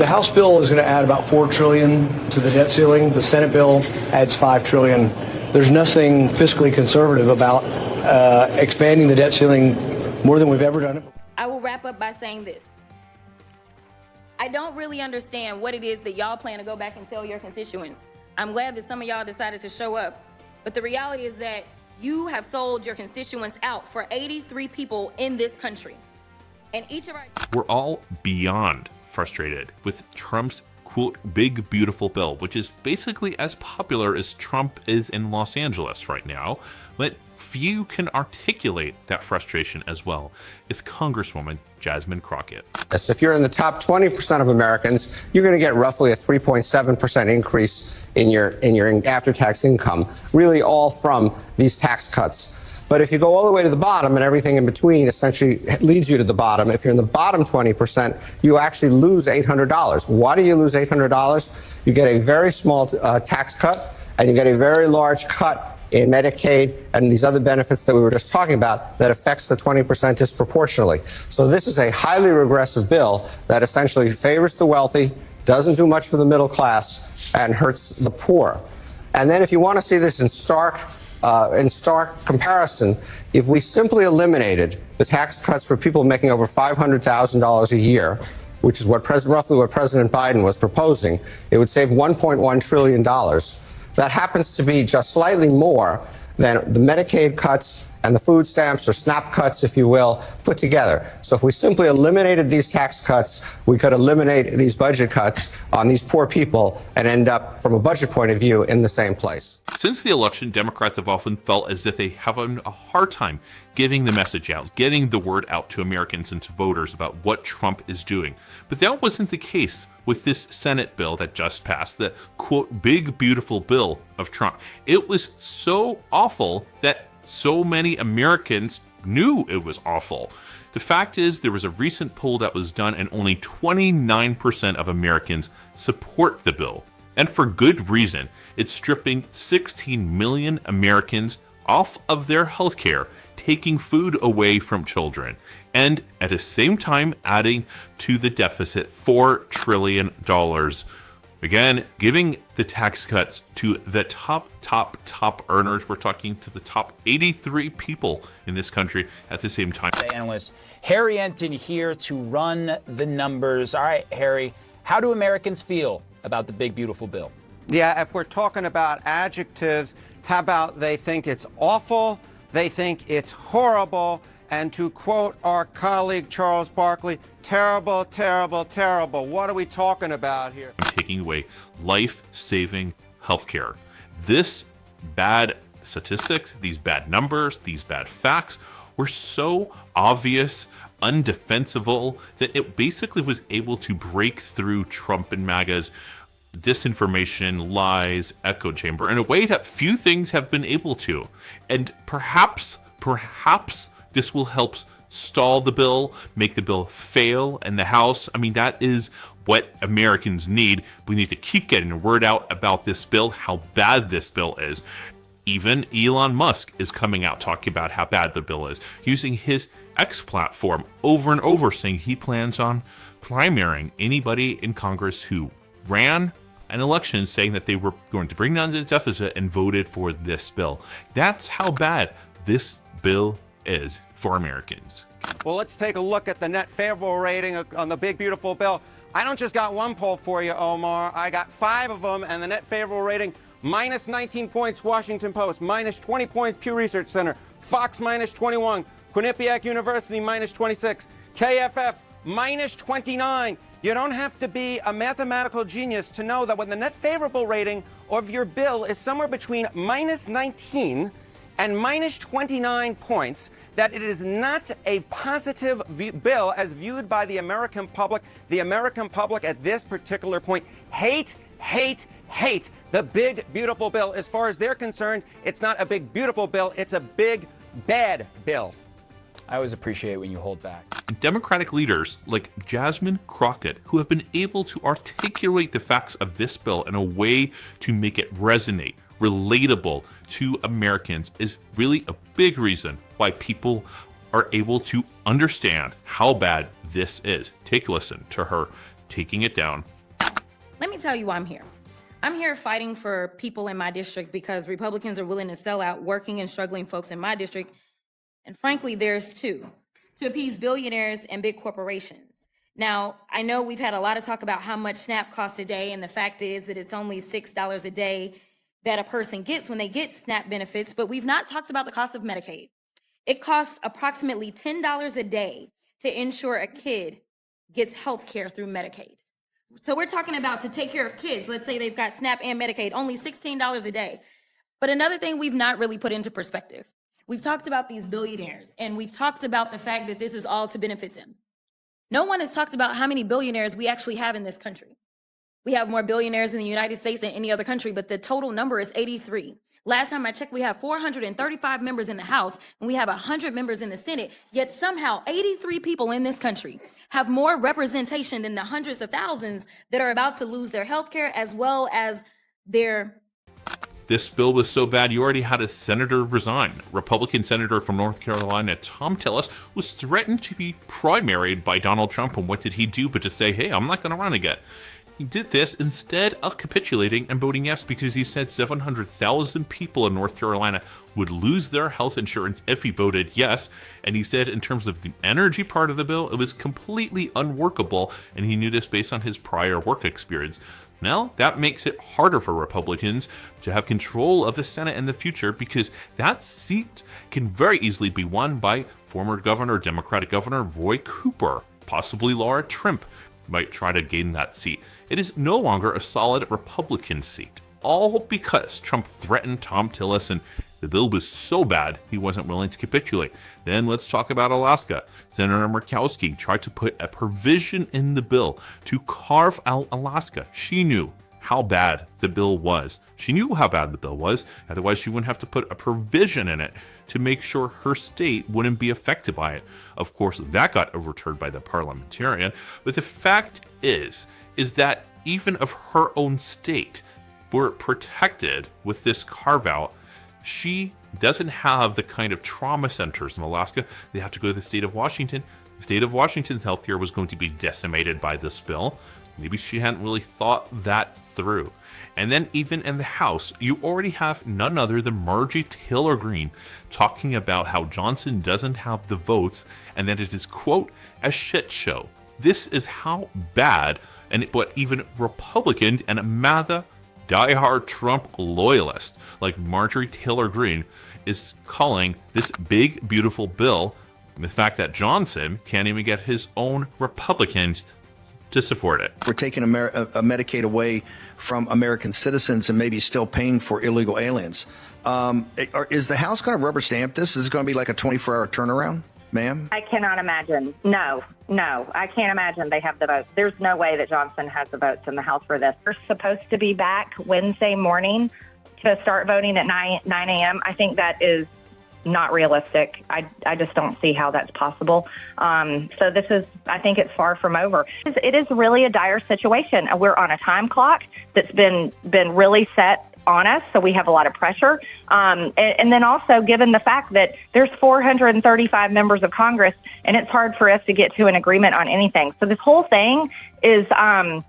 The House bill is going to add about $4 trillion to the debt ceiling. The Senate bill adds $5 trillion. There's nothing fiscally conservative about expanding the debt ceiling more than we've ever done it. I will wrap up by saying this. I don't really understand what it is that y'all plan to go back and tell your constituents. I'm glad that some of y'all decided to show up, but the reality is that you have sold your constituents out for 83 people in this country. And each of our... We're all beyond frustrated with Trump's quote, big beautiful bill, which is basically as popular as Trump is in Los Angeles right now, but few can articulate that frustration as well. It's Congresswoman Jasmine Crockett. Yes, if you're in the top 20% of Americans, you're going to get roughly a 3.7% increase in your after-tax income, really all from these tax cuts. But if you go all the way to the bottom and everything in between essentially leads you to the bottom, if you're in the bottom 20%, you actually lose $800. Why do you lose $800? You get a very small tax cut, and you get a very large cut in Medicaid and these other benefits that we were just talking about that affects the 20% disproportionately. So this is a highly regressive bill that essentially favors the wealthy, doesn't do much for the middle class, and hurts the poor. And then if you want to see this in stark comparison, if we simply eliminated the tax cuts for people making over $500,000 a year, which is roughly what President Biden was proposing, it would save $1.1 trillion. That happens to be just slightly more than the Medicaid cuts and the food stamps, or SNAP cuts, if you will, put together. So if we simply eliminated these tax cuts, we could eliminate these budget cuts on these poor people and end up, from a budget point of view, in the same place. Since the election, Democrats have often felt as if they have a hard time getting the message out, getting the word out to Americans and to voters about what Trump is doing. But that wasn't the case with this Senate bill that just passed, the quote, big beautiful bill of Trump. It was so awful that so many Americans knew it was awful. The fact is, there was a recent poll that was done and only 29% of Americans support the bill. And for good reason. It's stripping 16 million Americans off of their health care, taking food away from children, and at the same time adding to the deficit $4 trillion. Again, giving the tax cuts to the top earners. We're talking to the top 83 people in this country at the same time. Analyst Harry Enton here to run the numbers. All right, Harry, how do Americans feel about the big beautiful bill? Yeah, if we're talking about adjectives, how about they think it's awful, they think it's horrible, and to quote our colleague Charles Barkley, terrible, terrible, terrible. What are we talking about here? I'm taking away life-saving healthcare. This bad statistics, these bad numbers, these bad facts were so obvious, undefensible, that it basically was able to break through Trump and MAGA's disinformation, lies, echo chamber in a way that few things have been able to. And perhaps this will help stall the bill, make the bill fail in the House. I mean, that is what Americans need. We need to keep getting the word out about this bill, how bad this bill is. Even Elon Musk is coming out talking about how bad the bill is, using his X platform over and over, saying he plans on primarying anybody in Congress who ran an election, saying that they were going to bring down the deficit and voted for this bill. That's how bad this bill is for Americans. Well, let's take a look at the net favorable rating on the big beautiful bill. I don't just got one poll for you, Omar. I got 5 of them, and the net favorable rating, minus 19 points, Washington Post, minus 20 points, Pew Research Center, Fox minus 21, Quinnipiac University minus 26, KFF minus 29. You don't have to be a mathematical genius to know that when the net favorable rating of your bill is somewhere between minus 19 and minus 29 points, that it is not a positive bill as viewed by the American public. The American public at this particular point hate the big beautiful bill. As far as they're concerned, it's not a big beautiful bill, it's a big bad bill. I always appreciate when you hold back. Democratic leaders like Jasmine Crockett, who have been able to articulate the facts of this bill in a way to make it resonate, relatable to Americans, is really a big reason why people are able to understand how bad this is. Take a listen to her taking it down Let me tell you why I'm here. I'm here fighting for people in my district because Republicans are willing to sell out working and struggling folks in my district. And frankly, there's two, to appease billionaires and big corporations. Now, I know we've had a lot of talk about how much SNAP costs a day, and the fact is that it's only $6 a day that a person gets when they get SNAP benefits, but we've not talked about the cost of Medicaid. It costs approximately $10 a day to ensure a kid gets health care through Medicaid. So we're talking about to take care of kids, let's say they've got SNAP and Medicaid, only $16 a day. But another thing we've not really put into perspective, we've talked about these billionaires, and we've talked about the fact that this is all to benefit them. No one has talked about how many billionaires we actually have in this country. We have more billionaires in the United States than any other country, but the total number is 83. Last time I checked, we have 435 members in the House, and we have 100 members in the Senate, yet somehow 83 people in this country have more representation than the hundreds of thousands that are about to lose their health care as well as their... This bill was so bad, you already had a senator resign. Republican senator from North Carolina, Tom Tillis, was threatened to be primaried by Donald Trump. And what did he do but to say, hey, I'm not going to run again? He did this instead of capitulating and voting yes because he said 700,000 people in North Carolina would lose their health insurance if he voted yes. And he said in terms of the energy part of the bill, it was completely unworkable. And he knew this based on his prior work experience. Now, that makes it harder for Republicans to have control of the Senate in the future because that seat can very easily be won by former governor, Democratic Governor Roy Cooper, possibly Laura Trump might try to gain that seat. It is no longer a solid Republican seat, all because Trump threatened Tom Tillis and the bill was so bad he wasn't willing to capitulate. Then let's talk about Alaska. Senator Murkowski tried to put a provision in the bill to carve out Alaska. She knew how bad the bill was. She knew how bad the bill was. Otherwise, she wouldn't have to put a provision in it to make sure her state wouldn't be affected by it. Of course, that got overturned by the parliamentarian. But the fact is that even of her own state were protected with this carve out, she doesn't have the kind of trauma centers in Alaska. They have to go to the state of Washington. The state of Washington's healthcare was going to be decimated by this bill. Maybe she hadn't really thought that through. And then even in the House, you already have none other than Marjorie Taylor Greene talking about how Johnson doesn't have the votes and that it is, quote, a shit show. This is how bad, and what even Republican and a MAGA diehard Trump loyalist like Marjorie Taylor Greene is calling this big, beautiful bill. And the fact that Johnson can't even get his own Republicans to support it. We're taking Medicaid away from American citizens and maybe still paying for illegal aliens. Is the House going to rubber stamp this? Is it going to be like a 24-hour turnaround, ma'am? I cannot imagine. No, I can't imagine they have the votes. There's no way that Johnson has the votes in the House for this. We're supposed to be back Wednesday morning to start voting at 9 a.m. I think that is not realistic. I just don't see how that's possible. So this is, I think it's far from over. It is really a dire situation. We're on a time clock that's been really set on us, so we have a lot of pressure. And then also given the fact that there's 435 members of Congress, and it's hard for us to get to an agreement on anything. So this whole thing is, I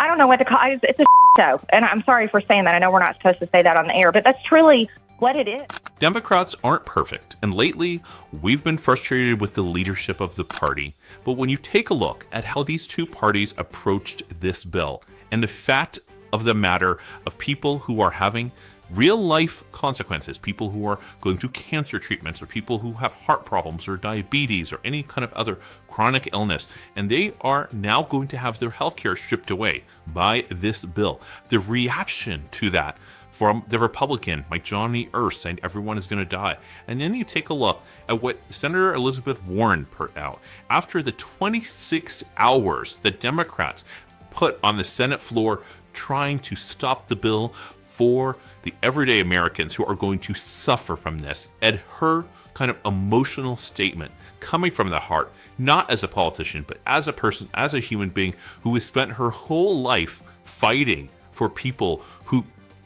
don't know what to call it. It's a show. And I'm sorry for saying that. I know we're not supposed to say that on the air, but that's truly what it is. Democrats aren't perfect, and lately we've been frustrated with the leadership of the party. But when you take a look at how these two parties approached this bill and the fact of the matter of people who are having real life consequences, people who are going through cancer treatments or people who have heart problems or diabetes or any kind of other chronic illness, and they are now going to have their health care stripped away by this bill. The reaction to that from the Republican, like Johnny Erst, saying everyone is going to die. And then you take a look at what Senator Elizabeth Warren put out. After the 26 hours the Democrats put on the Senate floor trying to stop the bill for the everyday Americans who are going to suffer from this, and her kind of emotional statement coming from the heart, not as a politician, but as a person, as a human being who has spent her whole life fighting for people who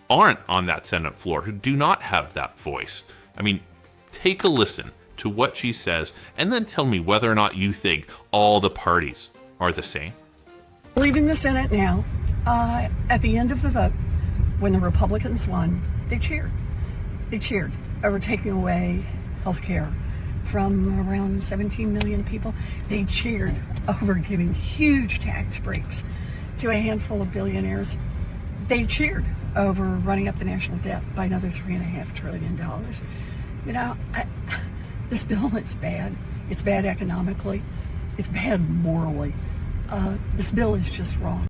aren't on that Senate floor, who do not have that voice. I mean, take a listen to what she says and then tell me whether or not you think all the parties are the same. Leaving the Senate now. At the end of the vote, when the Republicans won, they cheered. They cheered over taking away health care from around 17 million people. They cheered over giving huge tax breaks to a handful of billionaires. They cheered over running up the national debt by another $3.5 trillion. You know, this bill is bad. It's bad economically. It's bad morally. This bill is just wrong.